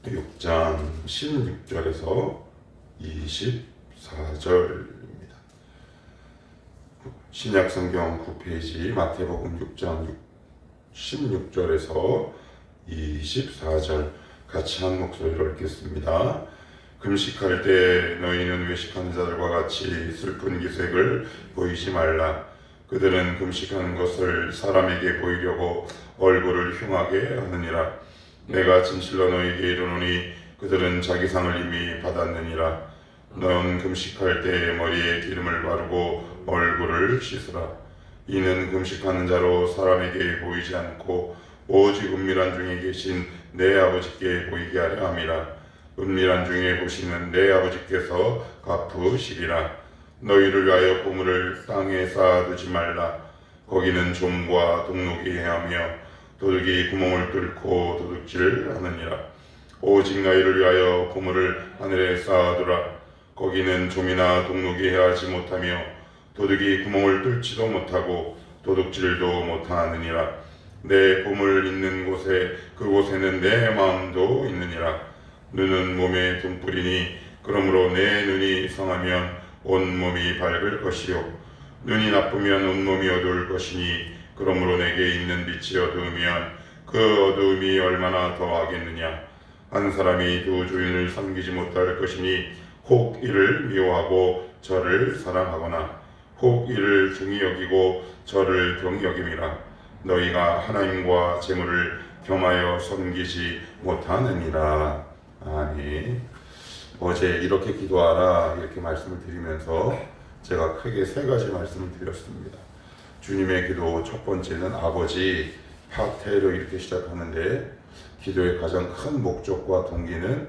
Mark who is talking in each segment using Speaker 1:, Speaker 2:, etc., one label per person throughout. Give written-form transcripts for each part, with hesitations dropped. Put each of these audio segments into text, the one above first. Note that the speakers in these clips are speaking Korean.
Speaker 1: 6장 16절에서 24절입니다. 신약성경 9페이지 마태복음 6장 16절에서 24절 같이 한 목소리로 읽겠습니다. 금식할 때 너희는 외식하는 자들과 같이 슬픈 기색을 보이지 말라. 그들은 금식하는 것을 사람에게 보이려고 얼굴을 흉하게 하느니라. 내가 진실로 너희에게 이르노니 그들은 자기 상을 이미 받았느니라. 넌 금식할 때 머리에 기름을 바르고 얼굴을 씻으라. 이는 금식하는 자로 사람에게 보이지 않고 오직 은밀한 중에 계신 내 아버지께 보이게 하려 함이라. 은밀한 중에 보시는 내 아버지께서 갚으시리라. 너희를 위하여 보물을 땅에 쌓아두지 말라. 거기는 좀과 동록이 해하며 도둑이 구멍을 뚫고 도둑질하느니라. 오직 너희를 위하여 보물을 하늘에 쌓아두라. 거기는 좀이나 동록이 해하지 못하며 도둑이 구멍을 뚫지도 못하고 도둑질도 못하느니라. 내 보물 있는 곳에 그곳에는 내 마음도 있느니라. 눈은 몸의 등불이니 그러므로 내 눈이 성하면 온 몸이 밝을 것이요 눈이 나쁘면 온 몸이 어두울 것이니 그러므로 내게 있는 빛이 어두우면 그 어두움이 얼마나 더하겠느냐. 한 사람이 두 주인을 섬기지 못할 것이니 혹 이를 미워하고 저를 사랑하거나 혹 이를 중히 여기고 저를 경히 여김이라. 너희가 하나님과 재물을 겸하여 섬기지 못하느니라. 아멘. 어제 이렇게 기도하라 이렇게 말씀을 드리면서 제가 크게 세 가지 말씀을 드렸습니다. 주님의 기도 첫 번째는 아버지 파테르 이렇게 시작하는데, 기도의 가장 큰 목적과 동기는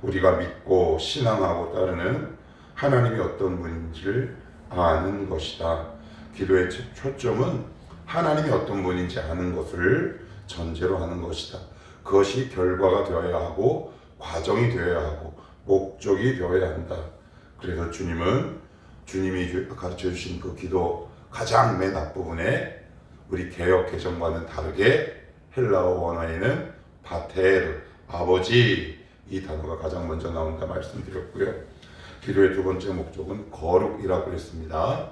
Speaker 1: 우리가 믿고 신앙하고 따르는 하나님이 어떤 분인지를 아는 것이다. 기도의 초점은 하나님이 어떤 분인지 아는 것을 전제로 하는 것이다. 그것이 결과가 되어야 하고 과정이 되어야 하고 목적이 되어야 한다. 그래서 주님이 가르쳐 주신 그 기도 가장 맨 앞부분에 우리 개역 개정과는 다르게 헬라어 원어에는 파테르, 아버지, 이 단어가 가장 먼저 나온다 말씀드렸고요. 기도의 두 번째 목적은 거룩이라고 했습니다.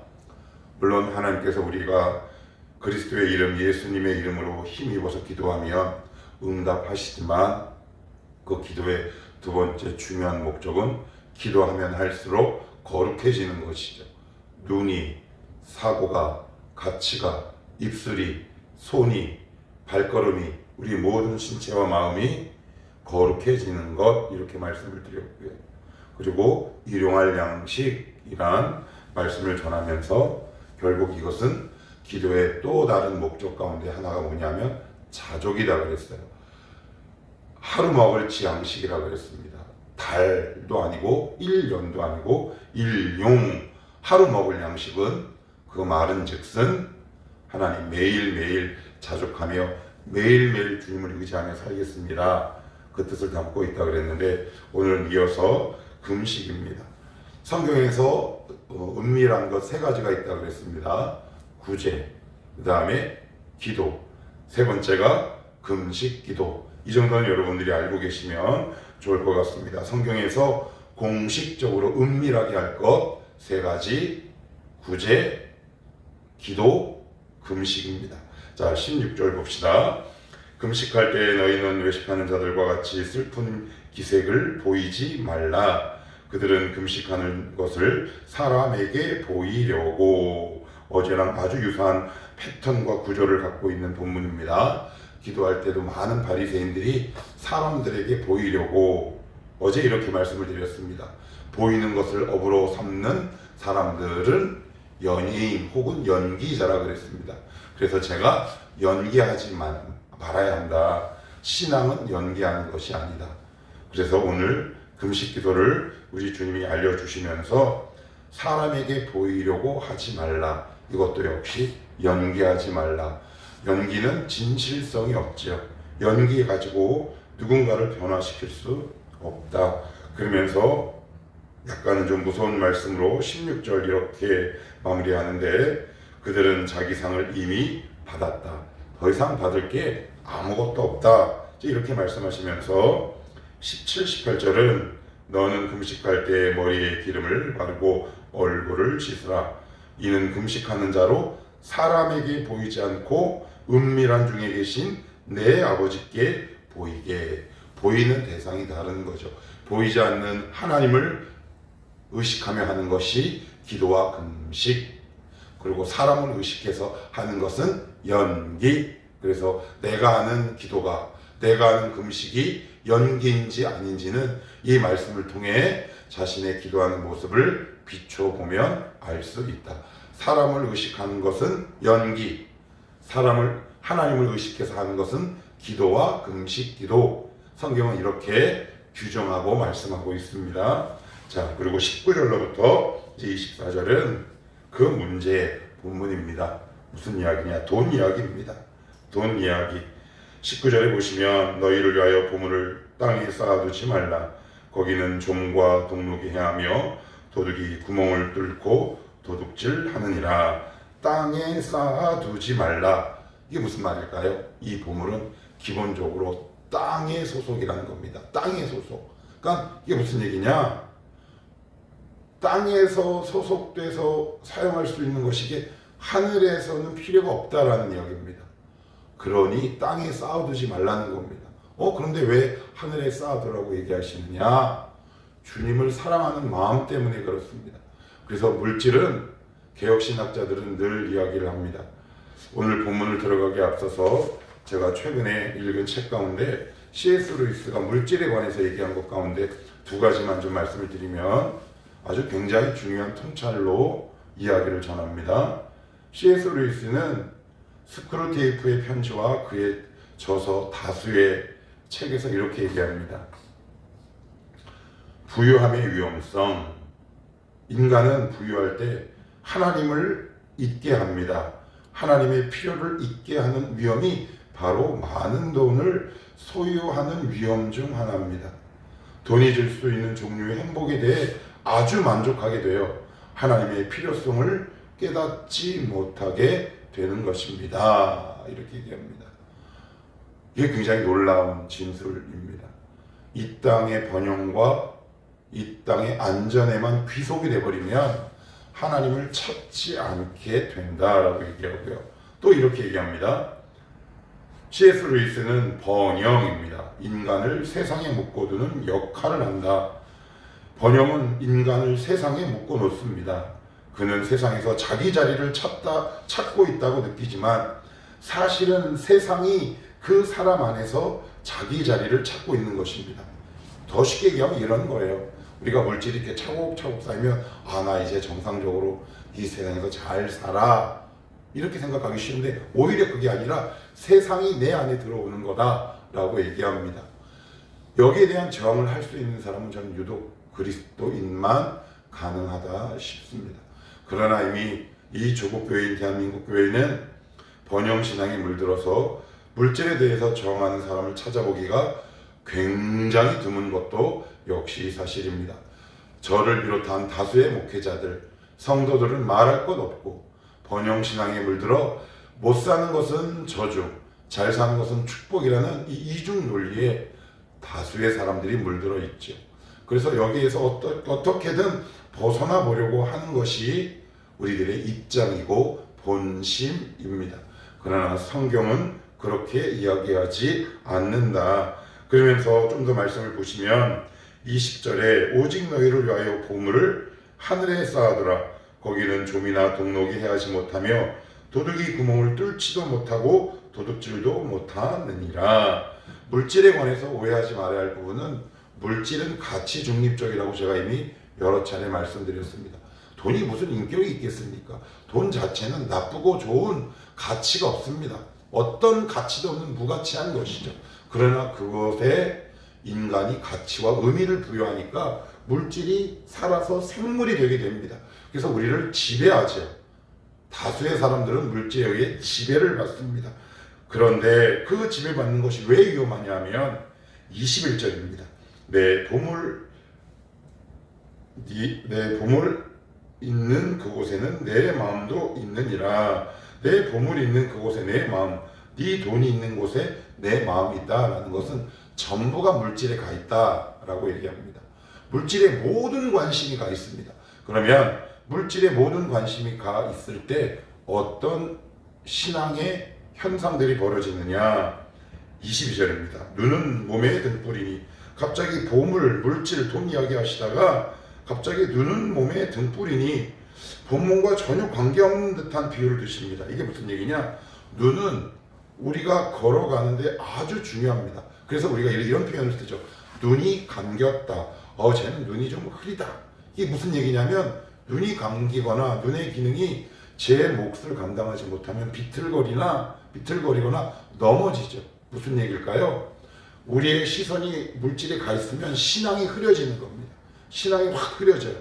Speaker 1: 물론 하나님께서 우리가 그리스도의 이름, 예수님의 이름으로 힘입어서 기도하면 응답하시지만 그 기도의 두 번째 중요한 목적은 기도하면 할수록 거룩해지는 것이죠. 눈이, 사고가, 가치가, 입술이, 손이, 발걸음이, 우리 모든 신체와 마음이 거룩해지는 것, 이렇게 말씀을 드렸고요. 그리고 일용할 양식이란 말씀을 전하면서 결국 이것은 기도의 또 다른 목적 가운데 하나가 뭐냐면 자족이다 그랬어요. 하루 먹을 양식이라고 그랬습니다. 달도 아니고 1년도 아니고 일용, 하루 먹을 양식은 그 말은 즉슨 하나님 매일매일 자족하며 매일매일 주님을 의지하며 살겠습니다. 그 뜻을 담고 있다 그랬는데, 오늘 이어서 금식입니다. 성경에서 은밀한 것 세 가지가 있다 그랬습니다. 구제, 그 다음에 기도, 세 번째가 금식 기도. 이 정도는 여러분들이 알고 계시면 좋을 것 같습니다. 성경에서 공식적으로 은밀하게 할 것 세 가지, 구제, 기도, 금식입니다. 자, 16절 봅시다. 금식할 때 너희는 외식하는 자들과 같이 슬픈 기색을 보이지 말라. 그들은 금식하는 것을 사람에게 보이려고. 어제랑 아주 유사한 패턴과 구조를 갖고 있는 본문입니다. 기도할 때도 많은 바리새인들이 사람들에게 보이려고, 어제 이렇게 말씀을 드렸습니다. 보이는 것을 업으로 삼는 사람들은 연예인 혹은 연기자라 그랬습니다. 그래서 제가 연기하지 말아야 한다. 신앙은 연기하는 것이 아니다. 그래서 오늘 금식 기도를 우리 주님이 알려주시면서 사람에게 보이려고 하지 말라. 이것도 역시 연기하지 말라. 연기는 진실성이 없죠. 연기 가지고 누군가를 변화시킬 수 없다. 그러면서 약간은 좀 무서운 말씀으로 16절 이렇게 마무리하는데, 그들은 자기 상을 이미 받았다. 더 이상 받을 게 아무것도 없다. 이렇게 말씀하시면서 17, 18절은 너는 금식할 때 머리에 기름을 바르고 얼굴을 씻으라. 이는 금식하는 자로 사람에게 보이지 않고 은밀한 중에 계신 내 아버지께 보이게. 보이는 대상이 다른 거죠. 보이지 않는 하나님을 의식하며 하는 것이 기도와 금식, 그리고 사람을 의식해서 하는 것은 연기. 그래서 내가 하는 기도가, 내가 하는 금식이 연기인지 아닌지는 이 말씀을 통해 자신의 기도하는 모습을 비춰보면 알 수 있다. 사람을 의식하는 것은 연기, 하나님을 의식해서 하는 것은 기도와 금식, 기도. 성경은 이렇게 규정하고 말씀하고 있습니다. 자, 그리고 19절로부터 24절은 그 문제의 본문입니다. 무슨 이야기냐? 돈 이야기입니다. 돈 이야기. 19절에 보시면 너희를 위하여 보물을 땅에 쌓아두지 말라. 거기는 좀과 동록이 행하며 도둑이 구멍을 뚫고 도둑질 하느니라. 땅에 쌓아두지 말라. 이게 무슨 말일까요? 이 보물은 기본적으로 땅의 소속이라는 겁니다. 땅의 소속. 그러니까 이게 무슨 얘기냐? 땅에서 소속돼서 사용할 수 있는 것이 하늘에서는 필요가 없다라는 이야기입니다. 그러니 땅에 쌓아두지 말라는 겁니다. 그런데 왜 하늘에 쌓아두라고 얘기하시느냐? 주님을 사랑하는 마음 때문에 그렇습니다. 그래서 물질은 개혁신학자들은 늘 이야기를 합니다. 오늘 본문을 들어가기에 앞서서 제가 최근에 읽은 책 가운데 C.S. 루이스가 물질에 관해서 얘기한 것 가운데 두 가지만 좀 말씀을 드리면 아주 굉장히 중요한 통찰로 이야기를 전합니다. C.S. 루이스는 스크루테이프의 편지와 그의 저서 다수의 책에서 이렇게 얘기합니다. 부유함의 위험성. 인간은 부유할 때 하나님을 잊게 합니다. 하나님의 필요를 잊게 하는 위험이 바로 많은 돈을 소유하는 위험 중 하나입니다. 돈이 줄 수 있는 종류의 행복에 대해 아주 만족하게 되어 하나님의 필요성을 깨닫지 못하게 되는 것입니다. 이렇게 얘기합니다. 이게 굉장히 놀라운 진술입니다. 이 땅의 번영과 이 땅의 안전에만 귀속이 되어버리면 하나님을 찾지 않게 된다라고 얘기하고요. 또 이렇게 얘기합니다. C.S. 루이스는 번영입니다. 인간을 세상에 묶어두는 역할을 한다. 번영은 인간을 세상에 묶어놓습니다. 그는 세상에서 자기 자리를 찾고 있다고 느끼지만 사실은 세상이 그 사람 안에서 자기 자리를 찾고 있는 것입니다. 더 쉽게 얘기하면 이런 거예요. 우리가 물질이 이렇게 차곡차곡 쌓이면 나 이제 정상적으로 이 세상에서 잘 살아 이렇게 생각하기 쉬운데 오히려 그게 아니라 세상이 내 안에 들어오는 거다라고 얘기합니다. 여기에 대한 저항을 할 수 있는 사람은 저는 유독 그리스도인만 가능하다 싶습니다. 그러나 이미 이 조국 교회인 대한민국 교회는 번영신앙에 물들어서 물질에 대해서 저항하는 사람을 찾아보기가 굉장히 드문 것도 역시 사실입니다. 저를 비롯한 다수의 목회자들, 성도들은 말할 것 없고 번영신앙에 물들어 못 사는 것은 저주, 잘 사는 것은 축복이라는 이 이중 논리에 다수의 사람들이 물들어 있죠. 그래서 여기에서 어떻게든 벗어나 보려고 하는 것이 우리들의 입장이고 본심입니다. 그러나 성경은 그렇게 이야기하지 않는다. 그러면서 좀 더 말씀을 보시면 20절에 오직 너희를 위하여 보물을 하늘에 쌓아두라. 거기는 좀이나 동록이 해하지 못하며 도둑이 구멍을 뚫지도 못하고 도둑질도 못하느니라. 물질에 관해서 오해하지 말아야 할 부분은 물질은 가치 중립적이라고 제가 이미 여러 차례 말씀드렸습니다. 돈이 무슨 인격이 있겠습니까? 돈 자체는 나쁘고 좋은 가치가 없습니다. 어떤 가치도 없는 무가치한 것이죠. 그러나 그것에 인간이 가치와 의미를 부여하니까 물질이 살아서 생물이 되게 됩니다. 그래서 우리를 지배하죠. 다수의 사람들은 물질에 의해 지배를 받습니다. 그런데 그 지배받는 것이 왜 위험하냐면 21절입니다. 내 보물 있는 그곳에는 내 마음도 있느니라. 내 보물이 있는 그곳에 내 마음, 네 돈이 있는 곳에 내 마음이 있다라는 것은 전부가 물질에 가 있다라고 얘기합니다. 물질에 모든 관심이 가 있습니다. 그러면 물질에 모든 관심이 가 있을 때 어떤 신앙의 현상들이 벌어지느냐. 22절입니다. 눈은 몸의 등불이니. 갑자기 보물, 물질, 돈 이야기 하시다가 갑자기 눈은 몸의 등불이니 본문과 전혀 관계없는 듯한 비유를 드십니다. 이게 무슨 얘기냐? 눈은 우리가 걸어가는데 아주 중요합니다. 그래서 우리가 이런 표현을 쓰죠. 눈이 감겼다. 쟤는 눈이 좀 흐리다. 이게 무슨 얘기냐면 눈이 감기거나 눈의 기능이 제 몫을 감당하지 못하면 비틀거리거나 넘어지죠. 무슨 얘기일까요? 우리의 시선이 물질에 가 있으면 신앙이 흐려지는 겁니다. 신앙이 확 흐려져요.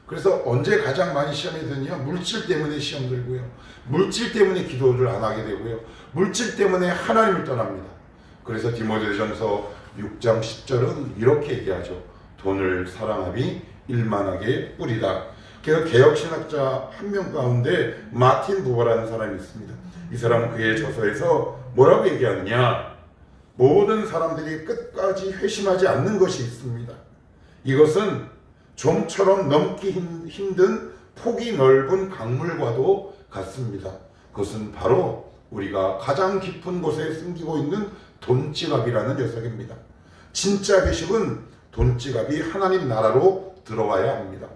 Speaker 1: 그래서 언제 가장 많이 시험에 드느냐? 물질 때문에 시험 들고요. 물질 때문에 기도를 안 하게 되고요. 물질 때문에 하나님을 떠납니다. 그래서 디모데전서 6장 10절은 이렇게 얘기하죠. 돈을 사랑함이 일만하게 뿌리다. 그래서 개혁신학자 한 명 가운데 마틴 부버라는 사람이 있습니다. 이 사람은 그의 저서에서 뭐라고 얘기하느냐? 모든 사람들이 끝까지 회심하지 않는 것이 있습니다. 이것은 좀처럼 넘기 힘든 폭이 넓은 강물과도 같습니다. 그것은 바로 우리가 가장 깊은 곳에 숨기고 있는 돈지갑이라는 녀석입니다. 진짜 회심은 돈지갑이 하나님 나라로 들어와야 합니다.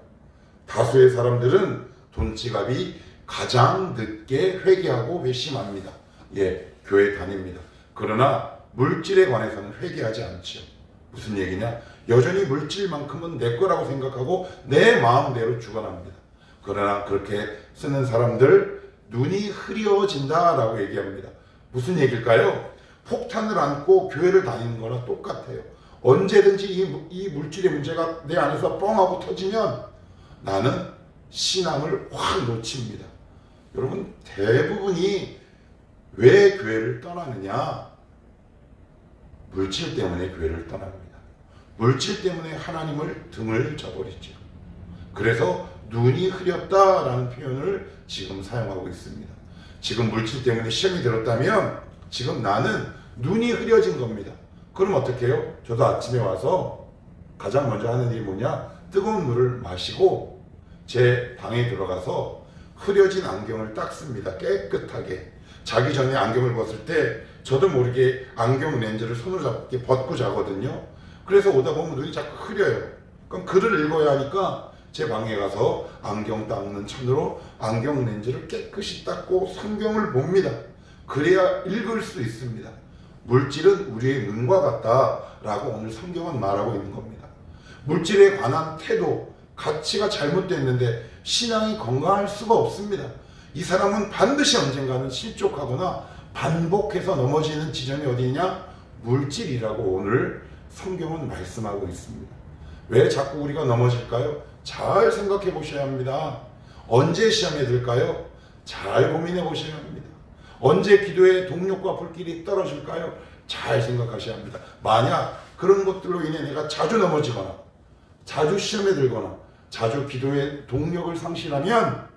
Speaker 1: 다수의 사람들은 돈지갑이 가장 늦게 회개하고 회심합니다. 교회 다닙니다. 그러나 물질에 관해서는 회개하지 않죠. 무슨 얘기냐? 여전히 물질만큼은 내 거라고 생각하고 내 마음대로 주관합니다. 그러나 그렇게 쓰는 사람들 눈이 흐려진다라고 얘기합니다. 무슨 얘기일까요? 폭탄을 안고 교회를 다니는 거나 똑같아요. 언제든지 이 물질의 문제가 내 안에서 뻥하고 터지면 나는 신앙을 확 놓칩니다. 여러분, 대부분이 왜 교회를 떠나느냐? 물질 때문에 교회를 떠납니다. 물질 때문에 하나님을 등을 져버리죠. 그래서 눈이 흐렸다라는 표현을 지금 사용하고 있습니다. 지금 물질 때문에 시험이 들었다면 지금 나는 눈이 흐려진 겁니다. 그럼 어떻게 해요? 저도 아침에 와서 가장 먼저 하는 일이 뭐냐? 뜨거운 물을 마시고 제 방에 들어가서 흐려진 안경을 닦습니다. 깨끗하게. 자기 전에 안경을 벗을 때 저도 모르게 안경 렌즈를 손으로 잡게 벗고 자거든요. 그래서 오다 보면 눈이 자꾸 흐려요. 그럼 글을 읽어야 하니까 제 방에 가서 안경 닦는 천으로 안경 렌즈를 깨끗이 닦고 성경을 봅니다. 그래야 읽을 수 있습니다. 물질은 우리의 눈과 같다라고 오늘 성경은 말하고 있는 겁니다. 물질에 관한 태도, 가치가 잘못됐는데 신앙이 건강할 수가 없습니다. 이 사람은 반드시 언젠가는 실족하거나 반복해서 넘어지는 지점이 어디냐? 물질이라고 오늘 성경은 말씀하고 있습니다. 왜 자꾸 우리가 넘어질까요? 잘 생각해 보셔야 합니다. 언제 시험에 들까요? 잘 고민해 보셔야 합니다. 언제 기도의 동력과 불길이 떨어질까요? 잘 생각하셔야 합니다. 만약 그런 것들로 인해 내가 자주 넘어지거나 자주 시험에 들거나 자주 기도의 동력을 상실하면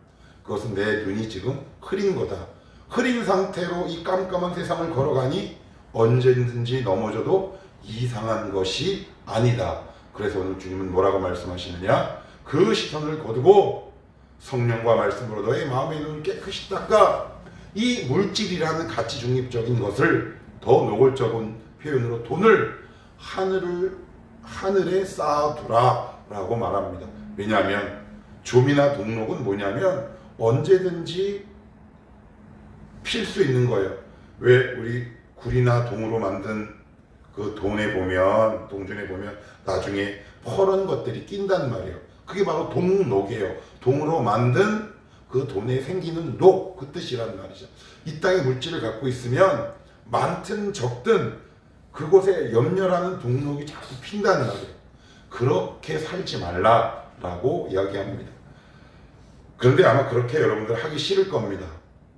Speaker 1: 그것은 내 눈이 지금 흐린 거다. 흐린 상태로 이 깜깜한 세상을 걸어가니 언제든지 넘어져도 이상한 것이 아니다. 그래서 오늘 주님은 뭐라고 말씀하시느냐? 그 시선을 거두고 성령과 말씀으로 너의 마음의 눈을 깨끗이 닦아 이 물질이라는 가치 중립적인 것을 더 노골적인 표현으로 돈을 하늘에 쌓아두라 라고 말합니다. 왜냐하면 좀이나 동록은 뭐냐면 언제든지 필 수 있는 거예요. 왜 우리 구리나 동으로 만든 그 돈에 보면, 동전에 보면 나중에 퍼런 것들이 낀단 말이에요. 그게 바로 동록이에요. 동으로 만든 그 돈에 생기는 녹, 그 뜻이란 말이죠. 이 땅의 물질을 갖고 있으면 많든 적든 그곳에 염려라는 동록이 자꾸 핀다는 말이에요. 그렇게 살지 말라라고 이야기합니다. 그런데 아마 그렇게 여러분들 하기 싫을 겁니다.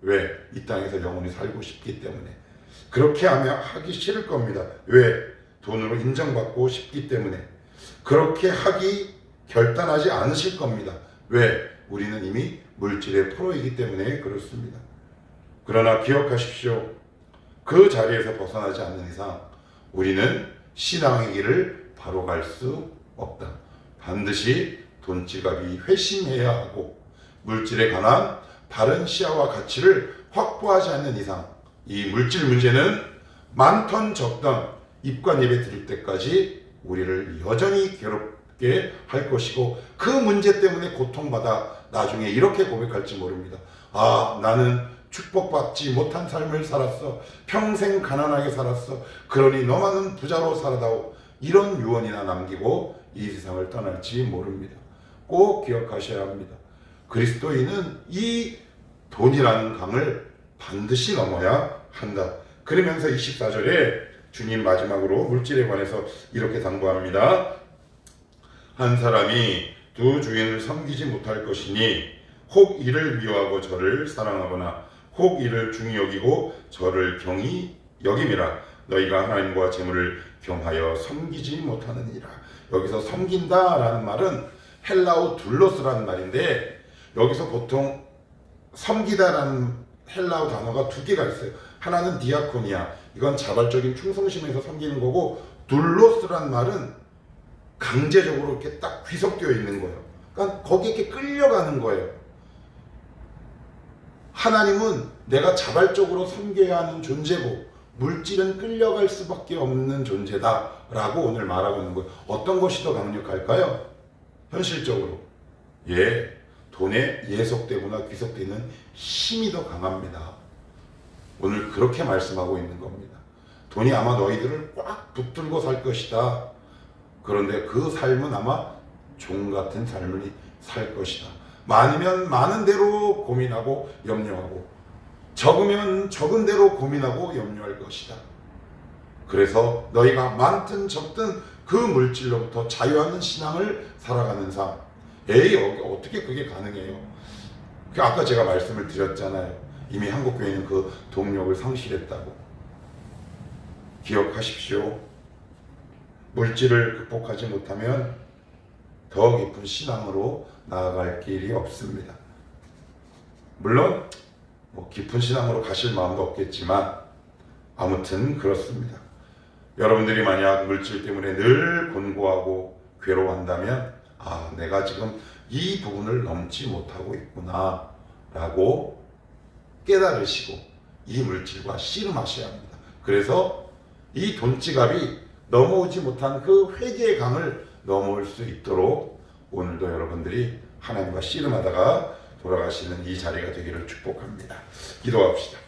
Speaker 1: 왜? 이 땅에서 영원히 살고 싶기 때문에. 그렇게 하기 싫을 겁니다. 왜? 돈으로 인정받고 싶기 때문에. 그렇게 하기 결단하지 않으실 겁니다. 왜? 우리는 이미 물질의 프로이기 때문에 그렇습니다. 그러나 기억하십시오. 그 자리에서 벗어나지 않는 이상 우리는 신앙의 길을 바로 갈 수 없다. 반드시 돈지갑이 회심해야 하고 물질에 관한 바른 시야와 가치를 확보하지 않는 이상 이 물질 문제는 많던 적던 입관 예배 드릴 때까지 우리를 여전히 괴롭게 할 것이고 그 문제 때문에 고통받아 나중에 이렇게 고백할지 모릅니다. 아, 나는 축복받지 못한 삶을 살았어. 평생 가난하게 살았어. 그러니 너만은 부자로 살아다오. 이런 유언이나 남기고 이 세상을 떠날지 모릅니다. 꼭 기억하셔야 합니다. 그리스도인은 이 돈이라는 강을 반드시 넘어야 한다. 그러면서 24절에 주님 마지막으로 물질에 관해서 이렇게 당부합니다. 한 사람이 두 주인을 섬기지 못할 것이니 혹 이를 미워하고 저를 사랑하거나 혹 이를 중히 여기고 저를 경히 여김이라. 너희가 하나님과 재물을 경하여 섬기지 못하느니라. 여기서 섬긴다라는 말은 헬라어 둘로스라는 말인데 여기서 보통 섬기다라는 헬라어 단어가 두 개가 있어요. 하나는 디아코니아, 이건 자발적인 충성심에서 섬기는 거고, 둘로스라는 말은 강제적으로 이렇게 딱 귀속되어 있는 거예요. 그러니까 거기에 이렇게 끌려가는 거예요. 하나님은 내가 자발적으로 섬겨야 하는 존재고 물질은 끌려갈 수밖에 없는 존재다 라고 오늘 말하고 있는 거예요. 어떤 것이 더 강력할까요? 현실적으로 돈에 예속되거나 귀속되는 힘이 더 강합니다. 오늘 그렇게 말씀하고 있는 겁니다. 돈이 아마 너희들을 꽉 붙들고 살 것이다. 그런데 그 삶은 아마 종 같은 삶을 살 것이다. 많으면 많은 대로 고민하고 염려하고, 적으면 적은 대로 고민하고 염려할 것이다. 그래서 너희가 많든 적든 그 물질로부터 자유하는 신앙을 살아가는 삶. 어떻게 그게 가능해요? 아까 제가 말씀을 드렸잖아요. 이미 한국교회는 그 동력을 상실했다고. 기억하십시오. 물질을 극복하지 못하면 더 깊은 신앙으로 나아갈 길이 없습니다. 물론 깊은 신앙으로 가실 마음도 없겠지만 아무튼 그렇습니다. 여러분들이 만약 물질 때문에 늘 곤고하고 괴로워한다면 내가 지금 이 부분을 넘지 못하고 있구나 라고 깨달으시고 이 물질과 씨름하셔야 합니다. 그래서 이 돈지갑이 넘어오지 못한 그 회개의 강을 넘어올 수 있도록 오늘도 여러분들이 하나님과 씨름하다가 돌아가시는 이 자리가 되기를 축복합니다. 기도합시다.